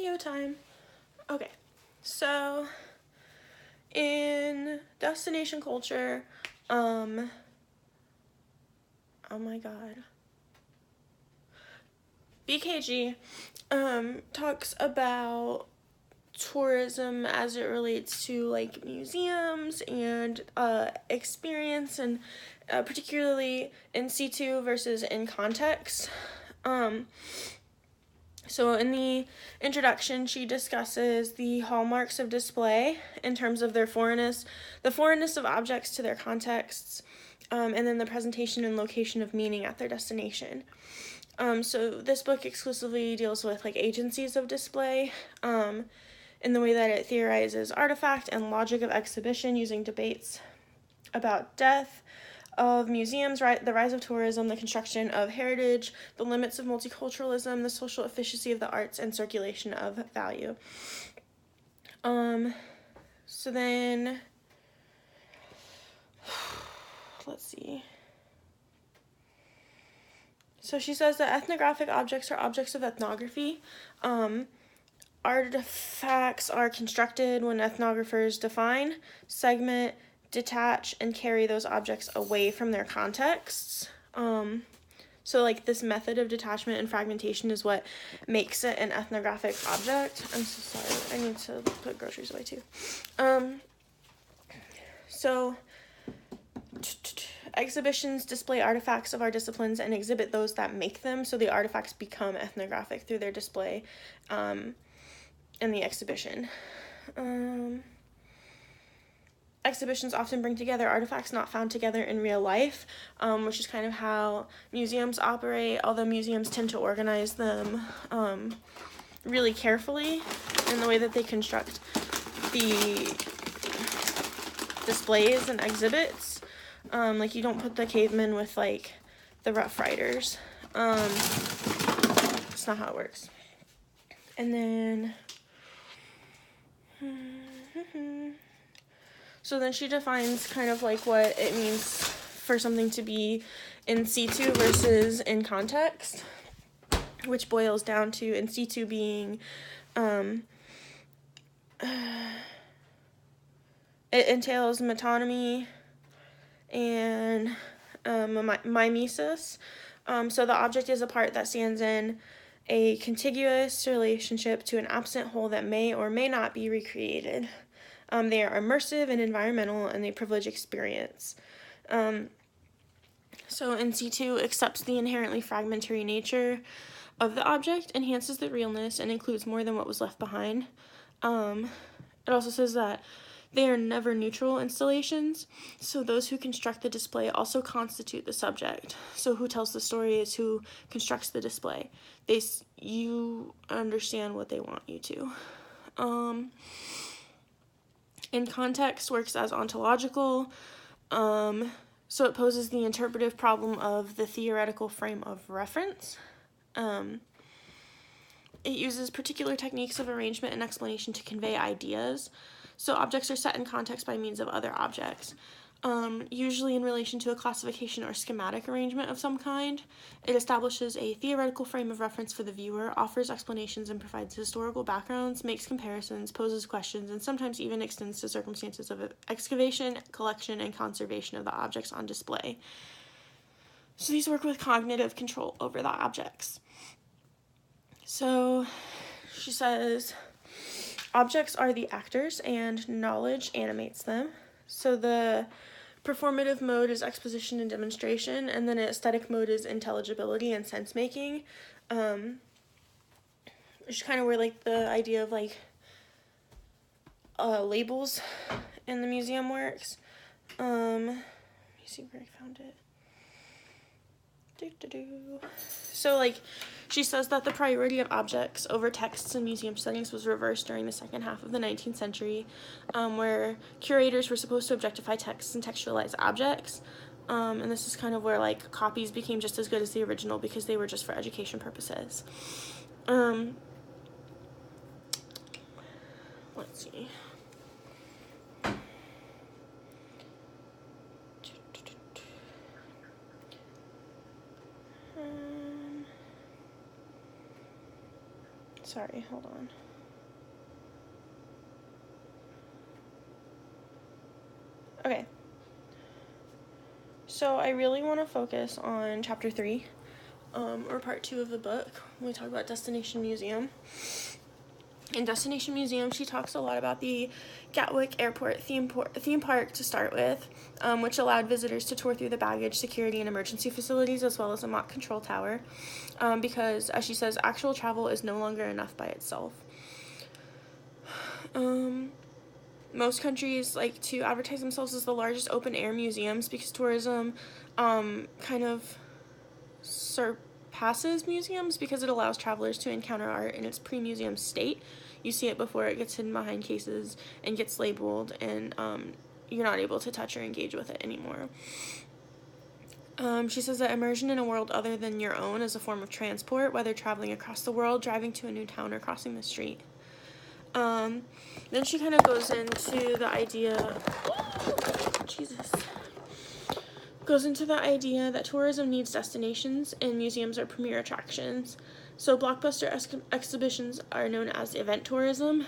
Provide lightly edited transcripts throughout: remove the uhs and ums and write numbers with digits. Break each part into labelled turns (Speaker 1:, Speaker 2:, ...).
Speaker 1: video time. Okay, so in destination culture, oh my god, BKG talks about tourism as it relates to like museums and experience, and particularly in situ versus in context. So in the introduction, she discusses the hallmarks of display in terms of their foreignness, the foreignness of objects to their contexts, and then the presentation and location of meaning at their destination. So this book exclusively deals with like agencies of display, in the way that it theorizes artifact and logic of exhibition using debates about death of museums, the rise of tourism, the construction of heritage, the limits of multiculturalism, the social efficiency of the arts, and circulation of value. So then, let's see. So she says that ethnographic objects are objects of ethnography. Artifacts are constructed when ethnographers define, segment, detach, and carry those objects away from their contexts. So like this method of detachment and fragmentation is what makes it an ethnographic object. I'm so sorry, I need to put groceries away too. So exhibitions display artifacts of our disciplines and exhibit those that make them, so the artifacts become ethnographic through their display in the exhibition. Exhibitions often bring together artifacts not found together in real life, which is kind of how museums operate, although museums tend to organize them really carefully in the way that they construct the displays and exhibits. Like you don't put the cavemen with like the Rough Riders. It's not how it works. And then so then she defines kind of like what it means for something to be in situ versus in context, which boils down to in situ being it entails metonymy and mimesis. So the object is a part that stands in a contiguous relationship to an absent whole that may or may not be recreated. They are immersive and environmental, and they privilege experience. So in situ accepts the inherently fragmentary nature of the object, enhances the realness, and includes more than what was left behind. It also says that they are never neutral installations, so those who construct the display also constitute the subject. So who tells the story is who constructs the display. You understand what they want you to. In context works as ontological, so it poses the interpretive problem of the theoretical frame of reference. It uses particular techniques of arrangement and explanation to convey ideas. So objects are set in context by means of other objects, usually in relation to a classification or schematic arrangement of some kind. It establishes a theoretical frame of reference for the viewer, offers explanations and provides historical backgrounds, makes comparisons, poses questions, and sometimes even extends to circumstances of excavation, collection, and conservation of the objects on display. So these work with cognitive control over the objects. So she says, objects are the actors and knowledge animates them. So the performative mode is exposition and demonstration, and then aesthetic mode is intelligibility and sense making. Which is kind of where like the idea of like labels in the museum works. Let me see where I found it. So like she says that the priority of objects over texts in museum settings was reversed during the second half of the 19th century, where curators were supposed to objectify texts and textualize objects, and this is kind of where like copies became just as good as the original because they were just for education purposes. Let's see. Sorry, hold on. Okay. So I really want to focus on chapter 3, or part 2 of the book, when we talk about Destination Museum. In Destination Museum, she talks a lot about the Gatwick Airport theme park to start with, which allowed visitors to tour through the baggage, security, and emergency facilities, as well as a mock control tower, because, as she says, actual travel is no longer enough by itself. Most countries like to advertise themselves as the largest open-air museums because tourism kind of surpasses museums because it allows travelers to encounter art in its pre-museum state. You see it before it gets hidden behind cases and gets labeled, and you're not able to touch or engage with it anymore. She says that immersion in a world other than your own is a form of transport, whether traveling across the world, driving to a new town, or crossing the street. Then she kind of goes into the idea, that tourism needs destinations and museums are premier attractions. So blockbuster exhibitions are known as event tourism.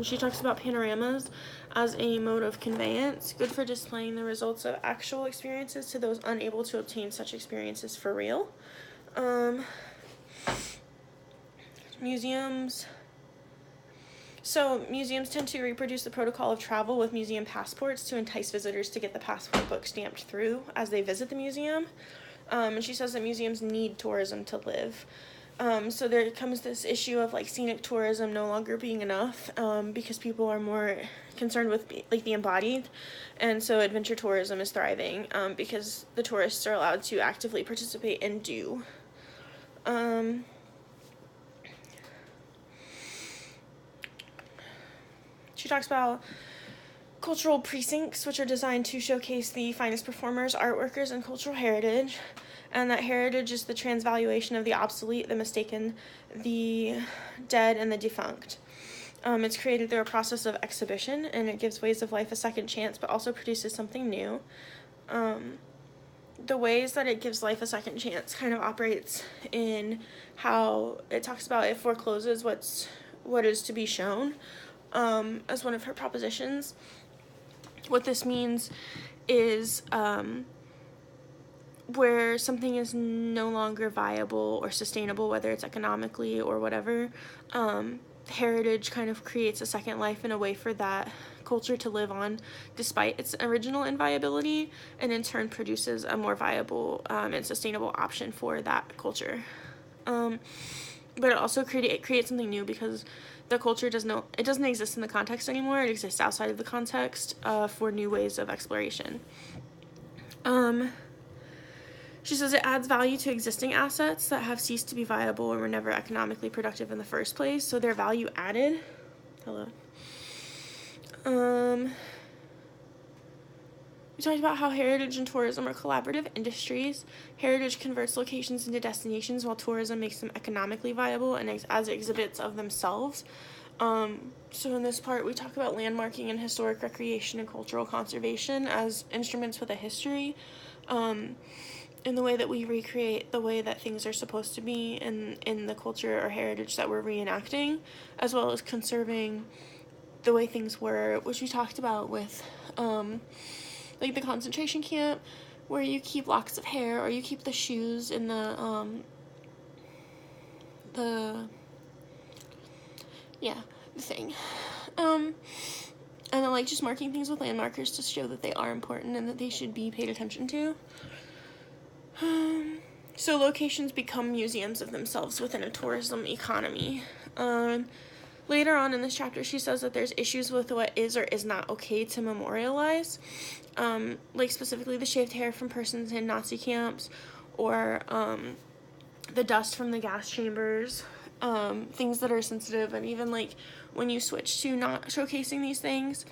Speaker 1: She talks about panoramas as a mode of conveyance, good for displaying the results of actual experiences to those unable to obtain such experiences for real. Museums tend to reproduce the protocol of travel with museum passports to entice visitors to get the passport book stamped through as they visit the museum. And she says that museums need tourism to live. So there comes this issue of like scenic tourism no longer being enough, because people are more concerned with like the embodied, and so adventure tourism is thriving, because the tourists are allowed to actively participate and do. She talks about cultural precincts, which are designed to showcase the finest performers, art workers, and cultural heritage, and that heritage is the transvaluation of the obsolete, the mistaken, the dead, and the defunct. It's created through a process of exhibition, and it gives ways of life a second chance, but also produces something new. The ways that it gives life a second chance kind of operates in how it talks about it forecloses what is to be shown, as one of her propositions. What this means is where something is no longer viable or sustainable, whether it's economically or whatever, heritage kind of creates a second life in a way for that culture to live on despite its original inviability, and in turn produces a more viable and sustainable option for that culture. But it also creates something new because the culture doesn't exist in the context anymore. It exists outside of the context for new ways of exploration. She says it adds value to existing assets that have ceased to be viable or were never economically productive in the first place, so they're value added. Hello. We talked about how heritage and tourism are collaborative industries. Heritage converts locations into destinations while tourism makes them economically viable and as exhibits of themselves. So in this part, we talk about landmarking and historic recreation and cultural conservation as instruments with a history, in the way that we recreate the way that things are supposed to be in the culture or heritage that we're reenacting, as well as conserving the way things were, which we talked about with like the concentration camp, where you keep locks of hair or you keep the shoes in the thing. And then like just marking things with landmarkers to show that they are important and that they should be paid attention to. So locations become museums of themselves within a tourism economy. Later on in this chapter, she says that there's issues with what is or is not okay to memorialize, like specifically the shaved hair from persons in Nazi camps, or the dust from the gas chambers, things that are sensitive, and even like when you switch to not showcasing these things,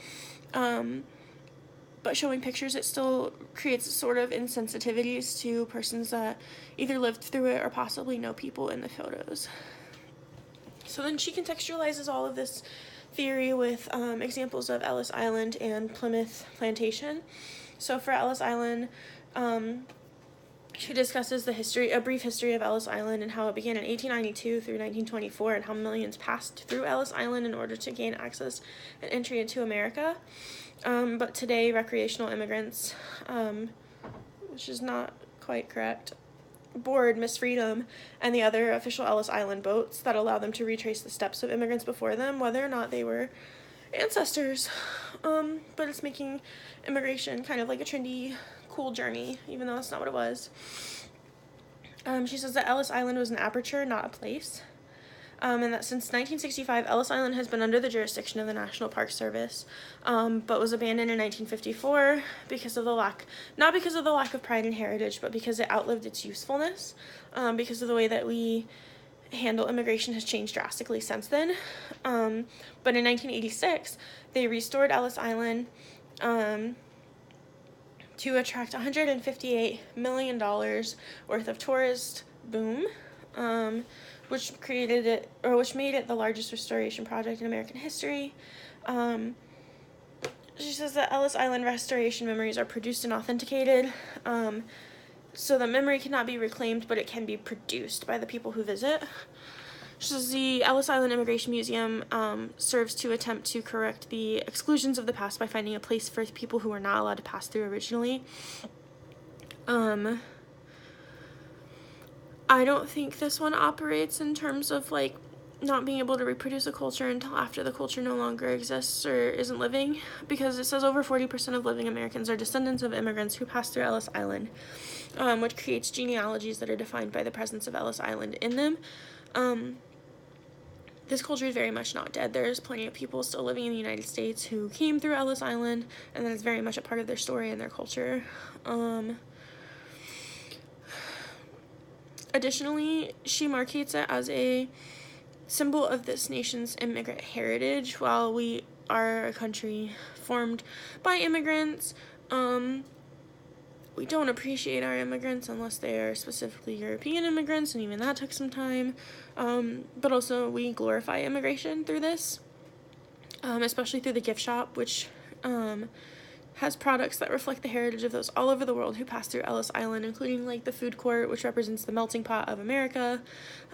Speaker 1: but showing pictures, it still creates sort of insensitivities to persons that either lived through it or possibly know people in the photos. So then she contextualizes all of this theory with examples of Ellis Island and Plymouth Plantation. So for Ellis Island, She discusses a brief history of Ellis Island and how it began in 1892 through 1924 and how millions passed through Ellis Island in order to gain access and entry into America. But today, recreational immigrants, which is not quite correct, board Miss Freedom and the other official Ellis Island boats that allow them to retrace the steps of immigrants before them, whether or not they were ancestors. But it's making immigration kind of like a trendy, cool journey, even though that's not what it was. She says that Ellis Island was an aperture, not a place. And that since 1965, Ellis Island has been under the jurisdiction of the National Park Service, but was abandoned in 1954 not because of the lack of pride and heritage, but because it outlived its usefulness, because of the way that we handle immigration has changed drastically since then. But in 1986, they restored Ellis Island to attract $158 million worth of tourist boom, which made it the largest restoration project in American history. She says that Ellis Island restoration memories are produced and authenticated, so the memory cannot be reclaimed, but it can be produced by the people who visit. She says the Ellis Island Immigration Museum serves to attempt to correct the exclusions of the past by finding a place for people who were not allowed to pass through originally. I don't think this one operates in terms of like not being able to reproduce a culture until after the culture no longer exists or isn't living, because it says over 40% of living Americans are descendants of immigrants who passed through Ellis Island, which creates genealogies that are defined by the presence of Ellis Island in them. This culture is very much not dead. There's plenty of people still living in the United States who came through Ellis Island, and that is very much a part of their story and their culture. Additionally, she markets it as a symbol of this nation's immigrant heritage. While we are a country formed by immigrants, we don't appreciate our immigrants unless they are specifically European immigrants, and even that took some time. But also we glorify immigration through this, especially through the gift shop, which has products that reflect the heritage of those all over the world who passed through Ellis Island, including like the food court, which represents the melting pot of America,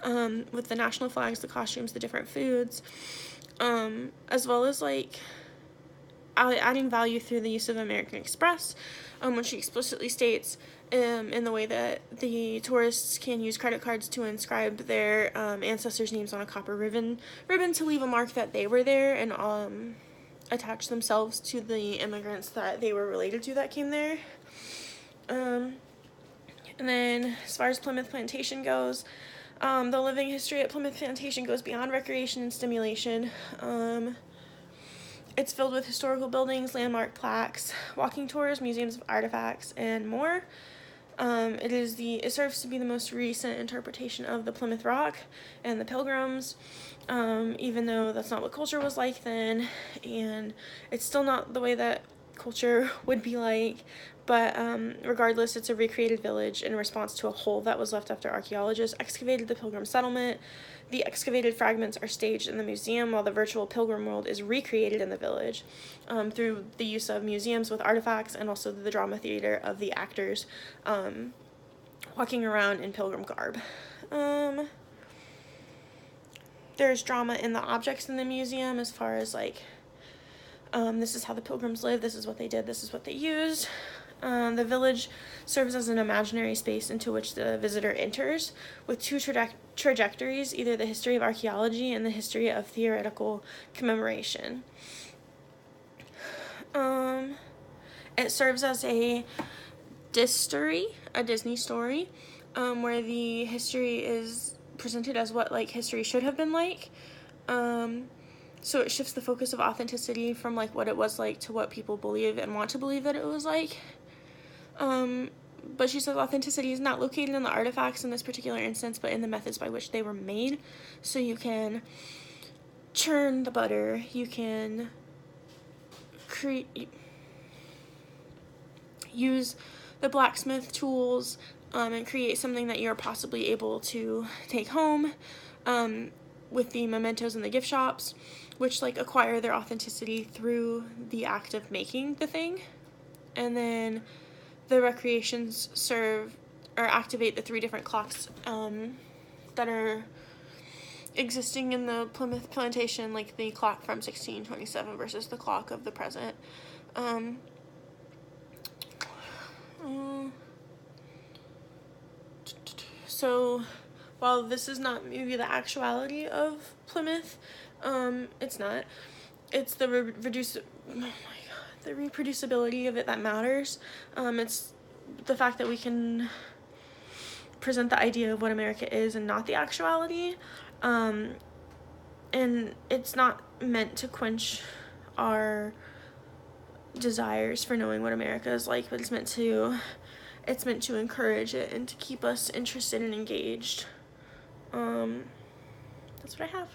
Speaker 1: with the national flags, the costumes, the different foods, as well as like adding value through the use of American Express, which she explicitly states in the way that the tourists can use credit cards to inscribe their ancestors' names on a copper ribbon to leave a mark that they were there, and attach themselves to the immigrants that they were related to that came there. And then as far as Plymouth Plantation goes, the living history at Plymouth Plantation goes beyond recreation and stimulation. It's filled with historical buildings, landmark plaques, walking tours, museums of artifacts, and more. It serves to be the most recent interpretation of the Plymouth Rock and the Pilgrims, even though that's not what culture was like then, and it's still not the way that culture would be like, but regardless, it's a recreated village in response to a hole that was left after archaeologists excavated the Pilgrim settlement. The excavated fragments are staged in the museum, while the virtual Pilgrim world is recreated in the village through the use of museums with artifacts, and also the drama theater of the actors walking around in Pilgrim garb. There's drama in the objects in the museum as far as like, this is how the Pilgrims lived, this is what they did, this is what they used. The village serves as an imaginary space into which the visitor enters, with two trajectories, either the history of archaeology and the history of theoretical commemoration. It serves as a Disney story, where the history is presented as what like history should have been like. So it shifts the focus of authenticity from like what it was like to what people believe and want to believe that it was like. But she says authenticity is not located in the artifacts in this particular instance, but in the methods by which they were made. So you can churn the butter, you can use the blacksmith tools and create something that you're possibly able to take home, with the mementos in the gift shops, which like acquire their authenticity through the act of making the thing. And then the recreations serve or activate the 3 different clocks that are existing in the Plymouth plantation, like the clock from 1627 versus the clock of the present. So while this is not maybe the actuality of Plymouth, it's not. It's the the reproducibility of it that matters. It's the fact that we can present the idea of what America is and not the actuality. And it's not meant to quench our desires for knowing what America is like, but it's meant to encourage it and to keep us interested and engaged. That's what I have.